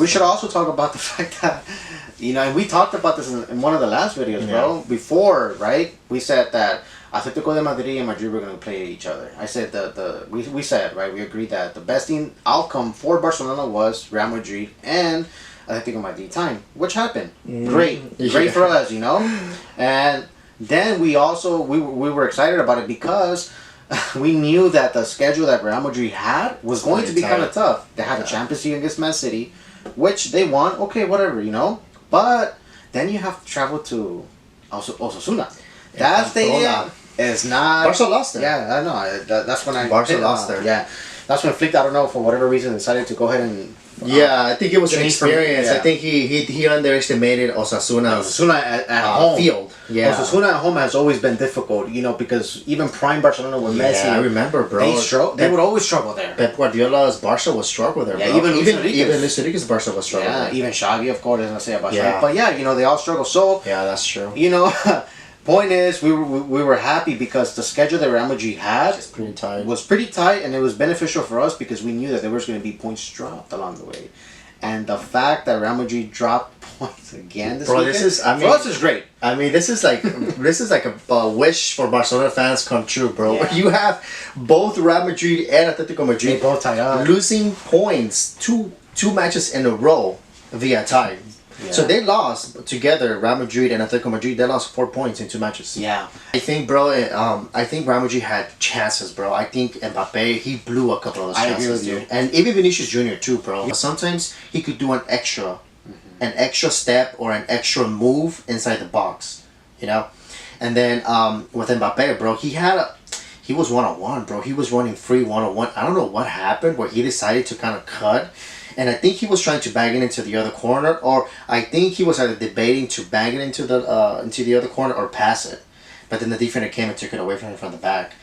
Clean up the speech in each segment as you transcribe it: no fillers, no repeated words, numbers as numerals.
we should also talk about the fact that, and we talked about this in one of the last videos, bro. Before, right? We said that Atletico de Madrid and Madrid were going to play each other. I said we said, right? We agreed that the best outcome for Barcelona was Real Madrid and Atletico Madrid time, which happened. Great for us, And then we also we were excited about it because we knew that the schedule that Real Madrid had was going to be kind of tough. They had the Champions League against Man City, which they won. Okay, whatever, But then you have to travel to Osasuna. That stadium is not. Barca lost there. Yeah, I know. That's when Barca lost there. Yeah, that's when Flick, I don't know, for whatever reason, decided to go ahead and. I think it was an experience. I think he underestimated Osasuna's at home field. Yeah, Osasuna at home has always been difficult, because even prime Barcelona with Messi. I remember, bro. They would always struggle there. Pep Guardiola's Barca was struggle there. Yeah, bro. even Luis Enrique's Barca was struggle there. Even Xavi, of course, as I say about Xavi. But they all struggle. So that's true. Point is, we were happy because the schedule that Real Madrid had was pretty tight, and it was beneficial for us because we knew that there was going to be points dropped along the way, and the fact that Real Madrid dropped points again this weekend, for us is great. I mean, this is like a wish for Barcelona fans come true, bro. Yeah. You have both Real Madrid and Atletico Madrid both tied up, losing points two matches in a row via tie. Yeah. So they lost together, Real Madrid and Atletico Madrid. They lost 4 points in 2 matches. Yeah, I think, bro. I think Real Madrid had chances, bro. I think Mbappe, he blew a couple of those chances, dude. And even Vinicius Junior too, bro. Sometimes he could do an extra step or an extra move inside the box, And then with Mbappe, bro, he was 1-on-1, bro. He was running free 1-on-1. I don't know what happened where he decided to kind of cut. And I think he was trying to bang it into the other corner, or I think he was either debating to bang it into the other corner or pass it. But then the defender came and took it away from him from the back.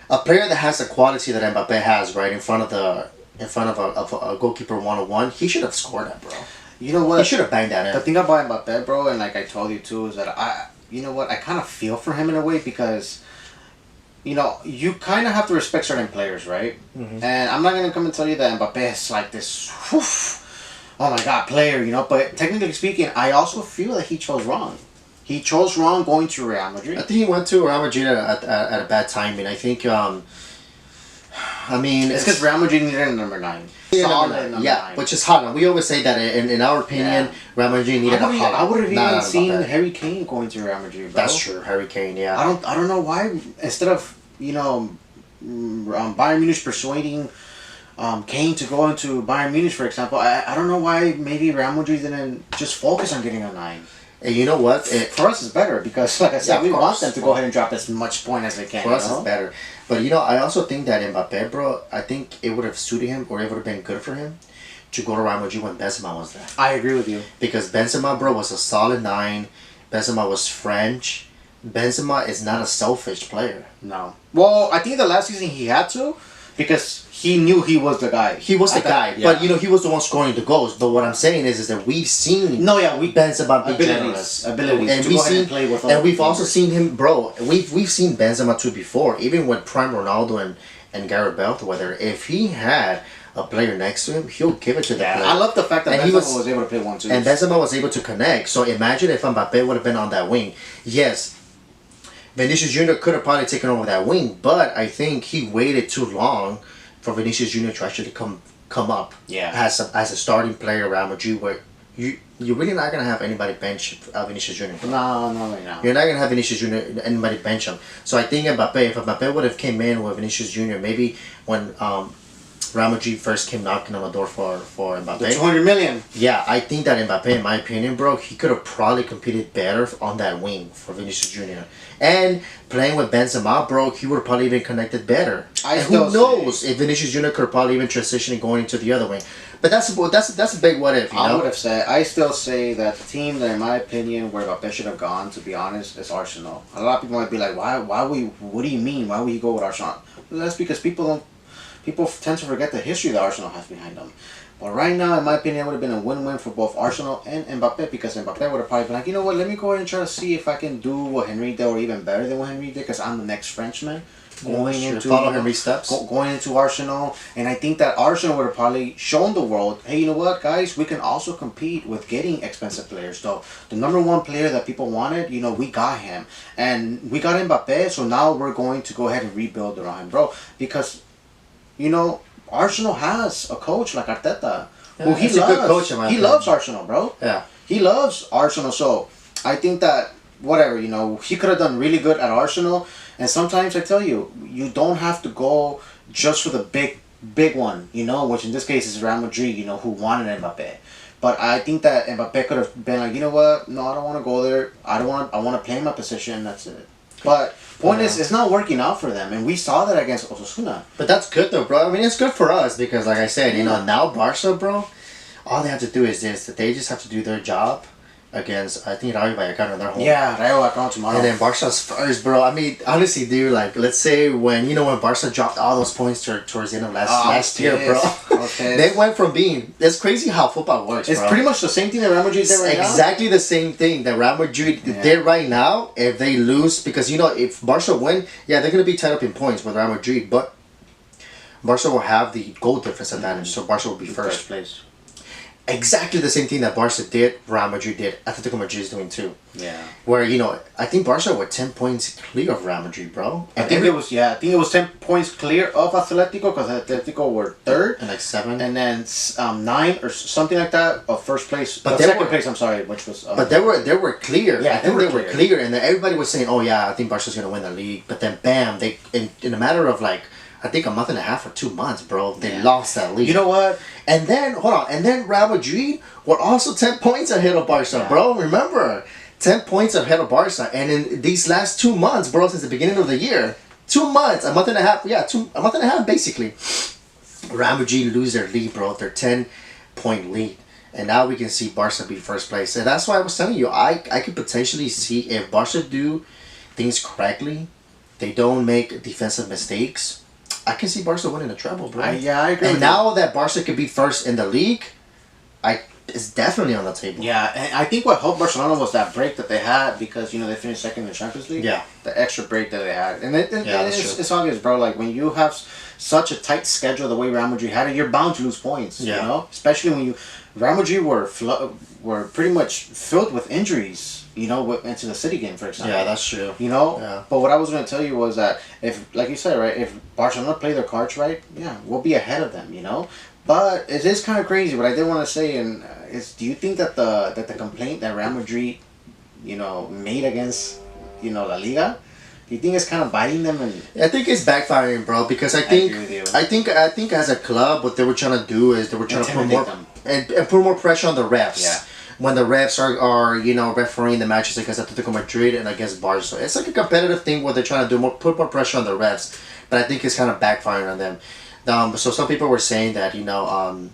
A player that has the quality that Mbappe has, right in front of a goalkeeper 1-on-1, he should have scored that, bro. You know what? He should have banged that in. The thing about Mbappe, bro, and like I told you too, is that I kind of feel for him in a way because. You kind of have to respect certain players, right? Mm-hmm. And I'm not going to come and tell you that Mbappe is like this, oh my God, player, But technically speaking, I also feel that he chose wrong. He chose wrong going to Real Madrid. I think he went to Real Madrid at a bad timing. I think, it's because Real Madrid needed a number 9. Solid number 9. Which is Haaland. We always say that in our opinion, Real Madrid needed a Haaland. I would have even seen Harry Kane going to Real Madrid, bro. That's true, Harry Kane, yeah. I don't know why, instead of, Bayern Munich persuading Kane to go into Bayern Munich, for example, I don't know why maybe Real Madrid didn't just focus on getting a 9. And you know what? For us, it's better because, like I said, we want them to go ahead and drop as much point as they can. For us, it's better. But, I also think that Mbappe, bro, I think it would have suited him or it would have been good for him to go to Real Madrid when Benzema was there. I agree with you. Because Benzema, bro, was a solid 9. Benzema was French. Benzema is not a selfish player. No. Well, I think the last season he had to because he knew he was the guy. He was the guy. Yeah. But, he was the one scoring the goals. But what I'm saying is that we've seen Benzema be generous. Abilities and to go ahead and play with all and we've also seen him, bro. We've seen Benzema too before. Even with prime Ronaldo and Gareth Bale, whether if he had a player next to him, he'll give it to the player. I love the fact that Benzema was able to play 1-2. And Benzema was able to connect. So imagine if Mbappe would have been on that wing. Yes, Vinicius Junior could have probably taken over that wing, but I think he waited too long for Vinicius Junior to actually come up as a starting player around Madrid, where you're really not gonna have anybody bench Vinicius Junior. No, right now. You're not gonna have Vinicius Junior anybody bench him. So I think if Mbappe would have came in with Vinicius Junior, maybe when Real Madrid first came knocking on the door for Mbappe. The 200 million. Yeah, I think that Mbappe, in my opinion, bro, he could have probably competed better on that wing for Vinicius Junior. And playing with Benzema, bro, he would have probably even connected better. Who knows if Vinicius Junior could have probably even transitioned and going into the other wing. But that's a big what if. I still say that the team that, in my opinion, where Mbappe should have gone, to be honest, is Arsenal. A lot of people might be like, what do you mean? Why would you go with Arsenal? Well, that's because people tend to forget the history that Arsenal has behind them. But right now, in my opinion, it would have been a win-win for both Arsenal and Mbappe, because Mbappe would have probably been like, you know what, let me go ahead and try to see if I can do what Henry did or even better than what Henry did, because I'm the next Frenchman. going into follow Henry's steps, going into Arsenal, and I think that Arsenal would have probably shown the world, hey, you know what, guys, we can also compete with getting expensive players. So the number one player that people wanted, you know, we got him, and we got Mbappe. So now we're going to go ahead and rebuild around him, bro, because you know Arsenal has a coach like Arteta, who he loves. A good coach, he loves Arsenal, bro. Yeah, he loves Arsenal. So I think that whatever, you know, he could have done really good at Arsenal. And sometimes I tell you, you don't have to go just for the big one, you know, which in this case is Real Madrid, you know, who wanted Mbappe. But I think that Mbappe could have been like, you know what, no, I don't want to go there. I want to play my position. That's it. But point is, it's not working out for them, and we saw that against Osasuna. But that's good though, bro. I mean, it's good for us because, like I said, you know, now Barca, bro, all they have to do is this: that they just have to do their job against, I think, Rayo Vallecano in their home. Yeah, Rayo Vallecano tomorrow. And then Barca's first, bro. I mean, honestly, dude, like, let's say when Barca dropped all those points towards the end of last year, bro. They went from being, it's crazy how football works, it's bro. Pretty much the same thing that Real Madrid did right now. Exactly the same thing that Real Madrid did right now. If they lose, because, you know, if Barca win, yeah, they're going to be tied up in points with Real Madrid, but Barca will have the goal difference advantage, so Barca will be first place. Exactly the same thing that Barca did, Real Madrid did, Atletico Madrid is doing too. Yeah. Where, you know, I think Barca were 10 points clear of Real Madrid, bro. I think it was 10 points clear of Atletico, because Atletico were third. And like 7. And then 9 or something like that of first place. But second place, I'm sorry, which was... but they were clear. Yeah, I think they were clear. And then everybody was saying, oh yeah, I think Barca's going to win the league. But then bam, they in a matter of like, I think a month and a half or 2 months, bro, they lost that league. You know what? And then, hold on, and then Real Madrid were also 10 points ahead of Barca, bro. Remember, 10 points ahead of Barca. And in these last 2 months, bro, since the beginning of the year, 2 months, a month and a half, a month and a half basically, Real Madrid lose their lead, bro, their 10-point lead. And now we can see Barca be first place. And that's why I was telling you, I could potentially see if Barca do things correctly, they don't make defensive mistakes, I can see Barca winning the treble, bro. I agree. And now that Barca could be first in the league, it's definitely on the table. Yeah, and I think what helped Barcelona was that break that they had, because, you know, they finished second in the Champions League. Yeah. The extra break that they had. And it's obvious, bro. Like, when you have such a tight schedule the way Real Madrid had it, you're bound to lose points, you know? Especially when Real Madrid were pretty much filled with injuries, you know, into the City game, for example. Yeah, that's true. You know? Yeah. But what I was going to tell you was that, if, like you said, right, if Barcelona play their cards right, yeah, we'll be ahead of them, you know? But it is kind of crazy. What I did want to say is, do you think that the complaint that Real Madrid, you know, made against, you know, La Liga, do you think it's kind of biting them? And I think it's backfiring, bro. Because I think as a club, what they were trying to do is they were trying to put more and put more pressure on the refs. Yeah. When the refs are you know, refereeing the matches against Atletico Madrid and against Barca, it's like a competitive thing where they're trying to do put more pressure on the refs. But I think it's kind of backfiring on them. So some people were saying that, you know,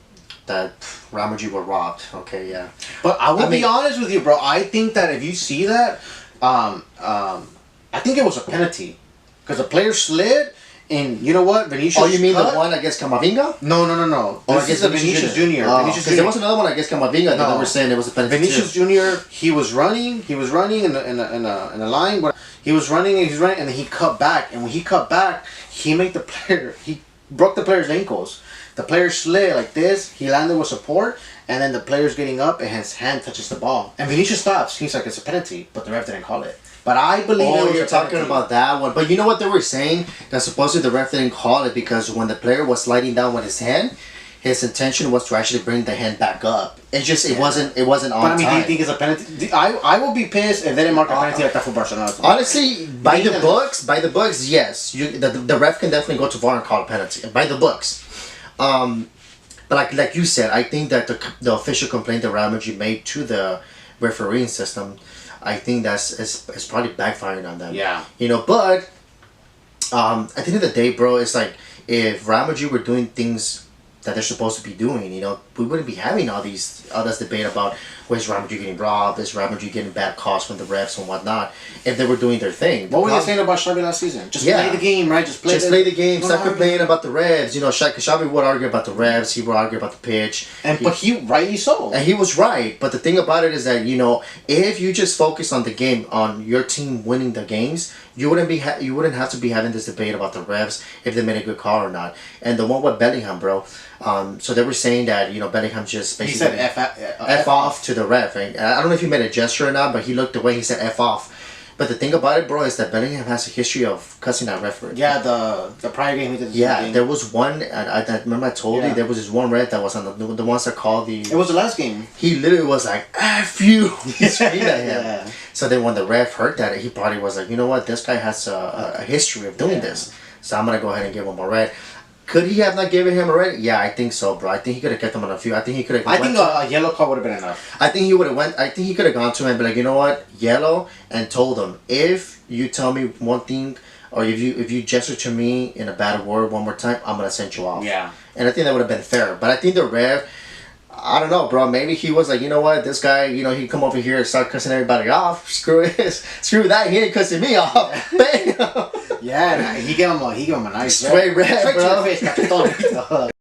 that Real Madrid were robbed. Okay, yeah. But I will be honest with you, bro. I think that if you see that, I think it was a penalty, because the player slid, and you know what, Vinicius. Oh, you mean the one against Camavinga? No. Or against Vinicius Junior. Because there was another one against Camavinga that they were saying it was a penalty. Vinicius Junior. He was running in a line, but he was running, and then he cut back, and when he cut back, he broke the player's ankles. The player slid like this. He landed with support, and then the player's getting up, and his hand touches the ball. And Vinicius stops. He's like, it's a penalty, but the ref didn't call it. But I believe it was you're talking about that one. But you know what they were saying? That supposedly the ref didn't call it because when the player was sliding down with his hand, his intention was to actually bring the hand back up. It wasn't on time. But I mean, do you think it's a penalty? I will be pissed if they didn't mark a penalty like that for Barcelona. Honestly, by the books, yes. The ref can definitely go to VAR and call a penalty. By the books. But like you said, I think that the official complaint that Real Madrid made to the refereeing system, I think it's probably backfiring on them. Yeah. You know, but at the end of the day, bro, it's like if Real Madrid were doing things that they're supposed to be doing, you know, we wouldn't be having all this debate about was Real Madrid getting robbed? Is Real Madrid getting bad calls from the refs and whatnot? If they were doing their thing. What were they saying about Xavi last season? Just play the game, right? Just play the game. Stop complaining about the refs. You know, Xavi would argue about the refs. He would argue about the pitch. But he rightly so. And he was right. But the thing about it is that, you know, if you just focus on the game, on your team winning the games, you wouldn't have to be having this debate about the refs if they made a good call or not. And the one with Bellingham, bro. So they were saying that, you know, Bellingham just basically F off to the ref. And I don't know if he made a gesture or not, but he looked away. He said F off. But the thing about it, bro, is that Bellingham has a history of cussing out referees. Yeah, the prior game he did. There was one. I remember I told you there was this one ref that was on the ones that called the. It was the last game. He literally was like, "F you!" He screamed at him. Yeah. So then when the ref heard that, he probably was like, "You know what? This guy has a history of doing this, so I'm gonna go ahead and give him a red." Could he have not given him a red? Yeah, I think so, bro. I think he could have kept him on a few. I think he could have. I think a yellow card would have been enough. I think he would have went. I think he could have gone to him and be like, you know what, yellow, and told him, if you tell me one thing, or if you gesture to me in a bad word one more time, I'm gonna send you off. Yeah. And I think that would have been fair. But I think the ref, I don't know, bro. Maybe he was like, you know what, this guy, you know, he come over here and start cussing everybody off. Screw that. He ain't cussing me off. Bam. Yeah, he gave him a nice straight red, bro. Straight to your face,